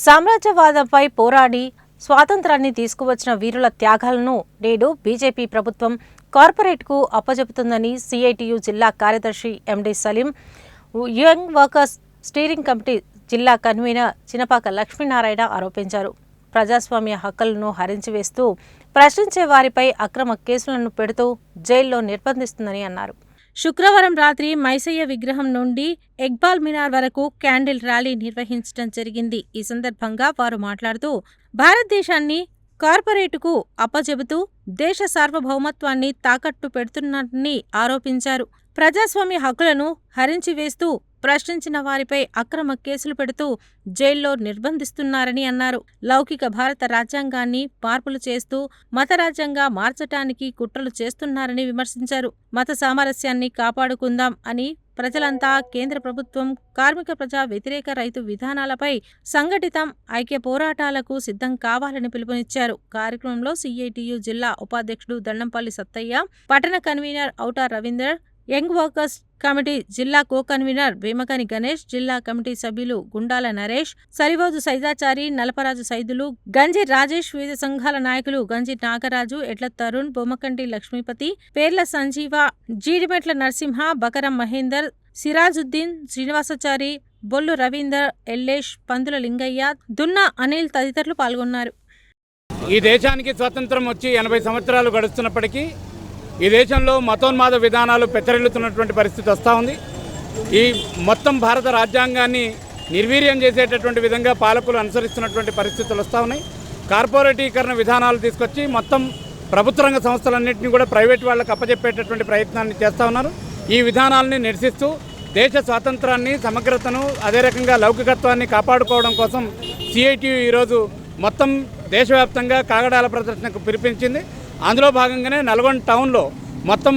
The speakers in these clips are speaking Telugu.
సామ్రాజ్యవాదంపై పోరాడి స్వాతంత్రాన్ని తీసుకువచ్చిన వీరుల త్యాగాలను నేడు బీజేపీ ప్రభుత్వం కార్పొరేట్కు అప్పజెపుతుందని సిఐటియు జిల్లా కార్యదర్శి MD Salim, young workers steering committee జిల్లా కన్వీనర్ చినపాక లక్ష్మీనారాయణ ఆరోపించారు. ప్రజాస్వామ్య హక్కులను హరించివేస్తూ ప్రశ్నించే వారిపై అక్రమ కేసులను పెడుతూ జైల్లో నిర్బంధిస్తుందని అన్నారు. శుక్రవారం రాత్రి మైసయ్య విగ్రహం నుండి ఇక్బాల్ మినార్ వరకు క్యాండిల్ ర్యాలీ నిర్వహించడం జరిగింది. ఈ సందర్భంగా వారు మాట్లాడుతూ భారతదేశాన్ని కార్పొరేటుకు అప్పజెబుతూ దేశ సార్వభౌమత్వాన్ని తాకట్టు పెడుతున్నారని ఆరోపించారు. ప్రజాస్వామ్య హక్కులను హరించివేస్తూ ప్రశ్నించిన వారిపై అక్రమ కేసులు పెడుతూ జైల్లో నిర్బంధిస్తున్నారని అన్నారు. లౌకిక భారత రాజ్యాంగాన్ని మార్పులు చేస్తూ మత రాజ్యంగా మార్చటానికి కుట్రలు చేస్తున్నారని విమర్శించారు. మత సామరస్యాన్ని కాపాడుకుందాం అని ప్రజలంతా కేంద్ర ప్రభుత్వం కార్మిక ప్రజా వ్యతిరేక రైతు విధానాలపై సంఘటితం ఐక్య పోరాటాలకు సిద్ధం కావాలని పిలుపునిచ్చారు. కార్యక్రమంలో సిఐటియు జిల్లా ఉపాధ్యక్షుడు దండంపల్లి సత్తయ్య, పట్టణ convener Auta Ravinder, young workers committee జిల్లా కో కన్వీనర్ భీమకని గణేష్, జిల్లా కమిటీ సభ్యులు గుండాల నరేష్, సరివోజు సైదాచారి, నలపరాజు సైదులు, గంజి రాజేష్, వివిధ సంఘాల నాయకులు గంజి నాగరాజు, ఎడ్ల తరుణ్, బొమ్మకంటి లక్ష్మీపతి, పేర్ల సంజీవ, జీడిమెట్ల నరసింహ, బకరం మహేందర్, సిరాజుద్దీన్, శ్రీనివాసాచారి, బొల్లు రవీందర్, ఎల్లేష్, పందుల లింగయ్య, దున్నా అనిల్ తదితరులు పాల్గొన్నారు. ఈ దేశానికి స్వాతంత్రం వచ్చి 80 సంవత్సరాలు గడుస్తున్నప్పటికీ ఈ దేశంలో మతోన్మాద విధానాలు పెచ్చరిల్లుతున్నటువంటి పరిస్థితి వస్తూ ఉంది. ఈ మొత్తం భారత రాజ్యాంగాన్ని నిర్వీర్యం చేసేటటువంటి విధంగా పాలకులు అనుసరిస్తున్నటువంటి పరిస్థితులు వస్తూ ఉన్నాయి. కార్పొరేటీకరణ విధానాలు తీసుకొచ్చి మొత్తం ప్రభుత్వ రంగ సంస్థలన్నింటినీ కూడా ప్రైవేట్ వాళ్ళకు అప్పచెప్పేటటువంటి ప్రయత్నాన్ని చేస్తూ ఉన్నారు. ఈ విధానాలని నిరసిస్తూ దేశ స్వాతంత్రాన్ని, సమగ్రతను, అదే రకంగా లౌకికత్వాన్ని కాపాడుకోవడం కోసం సిఐటియు ఈరోజు మొత్తం దేశవ్యాప్తంగా కాగడాల ప్రదర్శనకు పిలిపించింది. అందులో భాగంగానే నల్గొండ టౌన్లో మొత్తం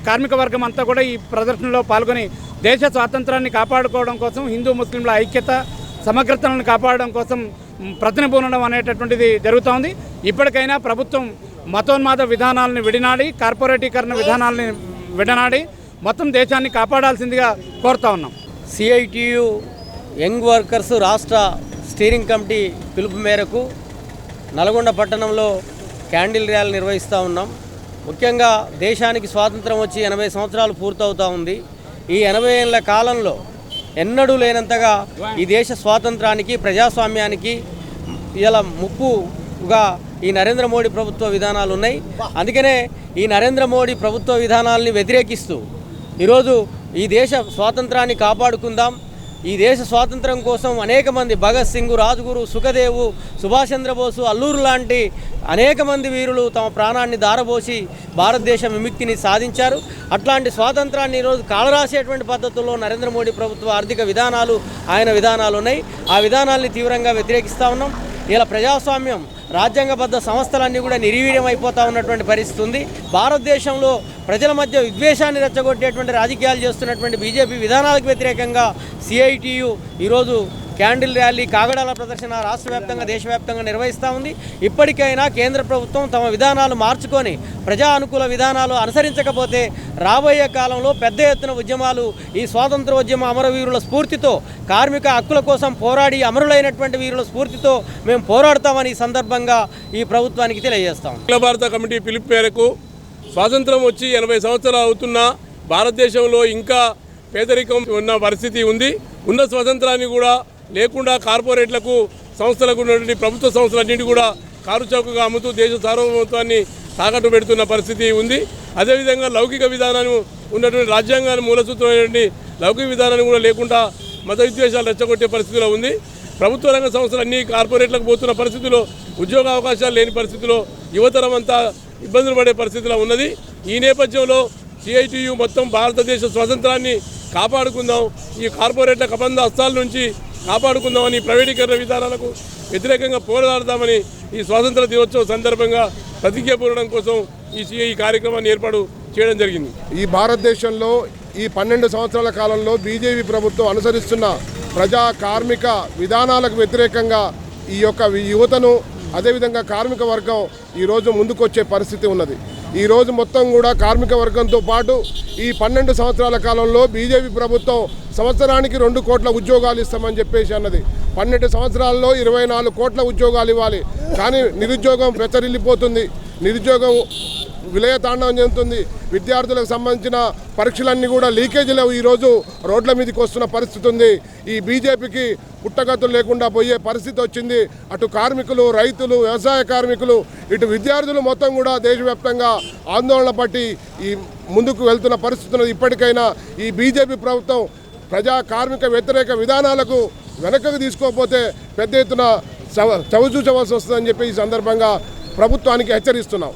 కార్మిక వర్గం అంతా కూడా ఈ ప్రదర్శనలో పాల్గొని దేశ స్వాతంత్రాన్ని కాపాడుకోవడం కోసం, హిందూ ముస్లింల ఐక్యత సమగ్రతలను కాపాడడం కోసం ప్రతినబూనడం అనేటటువంటిది జరుగుతోంది. ఇప్పటికైనా ప్రభుత్వం మతోన్మాద విధానాలను విడనాడి, కార్పొరేటీకరణ విధానాలని విడనాడి మొత్తం దేశాన్ని కాపాడాల్సిందిగా కోరుతా ఉన్నాం. సిఐటియు యంగ్ వర్కర్స్ రాష్ట్ర స్టీరింగ్ కమిటీ పిలుపు మేరకు నల్గొండ పట్టణంలో క్యాండిల్ ర్యాలీ నిర్వహిస్తూ ఉన్నాం. ముఖ్యంగా దేశానికి స్వాతంత్రం వచ్చి 80 సంవత్సరాలు పూర్తవుతూ ఉంది. ఈ 80 ఏళ్ల కాలంలో ఎన్నడూ లేనంతగా ఈ దేశ స్వాతంత్రానికి, ప్రజాస్వామ్యానికి ఇలా ముప్పుగా ఈ నరేంద్ర మోడీ ప్రభుత్వ విధానాలు ఉన్నాయి. అందుకనే ఈ నరేంద్ర మోడీ ప్రభుత్వ విధానాలని వ్యతిరేకిస్తూ ఈరోజు ఈ దేశ స్వాతంత్రాన్ని కాపాడుకుందాం, ఈ దేశ స్వాతంత్రం కోసం అనేక మంది భగత్ సింగ్, రాజ్గురు, సుఖదేవు, సుభాష్ చంద్రబోసు, అల్లూరు లాంటి అనేక మంది వీరులు తమ ప్రాణాన్ని దారబోసి భారతదేశ విముక్తిని సాధించారు. అట్లాంటి స్వాతంత్రాన్ని ఈరోజు కాలరాసేటువంటి పద్ధతుల్లో నరేంద్ర మోడీ ప్రభుత్వ ఆర్థిక విధానాలు, ఆయన విధానాలు ఉన్నాయి. ఆ విధానాల్ని తీవ్రంగా వ్యతిరేకిస్తూ ఉన్నాం. ఇలా ప్రజాస్వామ్యం, రాజ్యాంగబద్ధ సంస్థలన్నీ కూడా నిర్వీర్యం అయిపోతూ ఉన్నటువంటి పరిస్థితి ఉంది. భారతదేశంలో ప్రజల మధ్య విద్వేషాన్ని రెచ్చగొట్టేటువంటి రాజకీయాలు చేస్తున్నటువంటి బీజేపీ విధానాలకు వ్యతిరేకంగా సిఐటియు ఈరోజు క్యాండిల్ ర్యాలీ, కాగడాల ప్రదర్శన రాష్ట్ర వ్యాప్తంగా, దేశవ్యాప్తంగా నిర్వహిస్తూ ఉంది. ఇప్పటికైనా కేంద్ర ప్రభుత్వం తమ విధానాలు మార్చుకొని ప్రజా అనుకూల విధానాలు అనుసరించకపోతే రాబోయే కాలంలో పెద్ద ఎత్తున ఉద్యమాలు, ఈ స్వాతంత్రోద్యమ అమరవీరుల స్ఫూర్తితో, కార్మిక హక్కుల కోసం పోరాడి అమరులైనటువంటి వీరుల స్ఫూర్తితో మేము పోరాడతామని ఈ సందర్భంగా ఈ ప్రభుత్వానికి తెలియజేస్తాం. అఖిల భారత కమిటీ పిలుపు మేరకు స్వాతంత్రం వచ్చి 80 సంవత్సరాలు అవుతున్నా భారతదేశంలో ఇంకా పేదరికం ఉన్న పరిస్థితి ఉంది. ఉన్న స్వాతంత్రాన్ని కూడా లేకుండా కార్పొరేట్లకు, సంస్థలకు ఉన్నటువంటి ప్రభుత్వ సంస్థలన్నింటి కూడా కారుచౌకగా అమ్ముతూ దేశ సార్వభౌమత్వాన్ని తాకట్టు పెడుతున్న పరిస్థితి ఉంది. అదేవిధంగా లౌకిక విధానాన్ని ఉన్నటువంటి రాజ్యాంగాన్ని మూలసూత్రమైనటువంటి లౌకిక విధానాన్ని కూడా లేకుండా మత విద్వేషాలు రెచ్చగొట్టే పరిస్థితిలో ఉంది. ప్రభుత్వ రంగ సంస్థలు అన్ని కార్పొరేట్లకు పోతున్న పరిస్థితిలో, ఉద్యోగ అవకాశాలు లేని పరిస్థితిలో యువతరం అంతా ఇబ్బందులు పడే పరిస్థితిలో ఉన్నది. ఈ నేపథ్యంలో సిఐటియు మొత్తం భారతదేశ స్వాతంత్రాన్ని కాపాడుకుందాం, ఈ కార్పొరేట్ల కబంధ హస్తాల నుంచి కాపాడుకుందామని, ప్రైవేటీకరణ విధానాలకు వ్యతిరేకంగా పోరాడదామని ఈ స్వాతంత్ర దినోత్సవం సందర్భంగా ప్రతిజ్ఞ పూరడం కోసం ఈ కార్యక్రమాన్ని ఏర్పాటు చేయడం జరిగింది. ఈ భారతదేశంలో ఈ 12 సంవత్సరాల కాలంలో బీజేపీ ప్రభుత్వం అనుసరిస్తున్న ప్రజా కార్మిక విధానాలకు వ్యతిరేకంగా ఈ యొక్క యువతను, అదేవిధంగా కార్మిక వర్గం ఈరోజు ముందుకొచ్చే పరిస్థితి ఉన్నది. ఈరోజు మొత్తం కూడా కార్మిక వర్గంతో పాటు ఈ 12 సంవత్సరాల కాలంలో బీజేపీ ప్రభుత్వం సంవత్సరానికి 2 కోట్ల ఉద్యోగాలు ఇస్తామని చెప్పేసి అన్నది. 12 సంవత్సరాల్లో 24 కోట్ల ఉద్యోగాలు ఇవ్వాలి. కానీ నిరుద్యోగం పెచ్చరిల్లిపోతుంది, నిరుద్యోగం విలయతాండవం చెందుతుంది. విద్యార్థులకు సంబంధించిన పరీక్షలన్నీ కూడా లీకేజీలు ఈరోజు రోడ్ల మీదకి వస్తున్న పరిస్థితి ఉంది. ఈ బీజేపీకి పుట్టగతులు లేకుండా పోయే పరిస్థితి వచ్చింది. అటు కార్మికులు, రైతులు, వ్యవసాయ కార్మికులు, ఇటు విద్యార్థులు మొత్తం కూడా దేశవ్యాప్తంగా ఆందోళన పట్టి ఈ ముందుకు వెళ్తున్న పరిస్థితులు. ఇప్పటికైనా ఈ బీజేపీ ప్రభుత్వం ప్రజా కార్మిక వ్యతిరేక విధానాలకు వెనకకు తీసుకోకపోతే పెద్ద ఎత్తున చవిచూచవలసి వస్తుందని చెప్పి ఈ సందర్భంగా ప్రభుత్వానికి హెచ్చరిస్తున్నాం.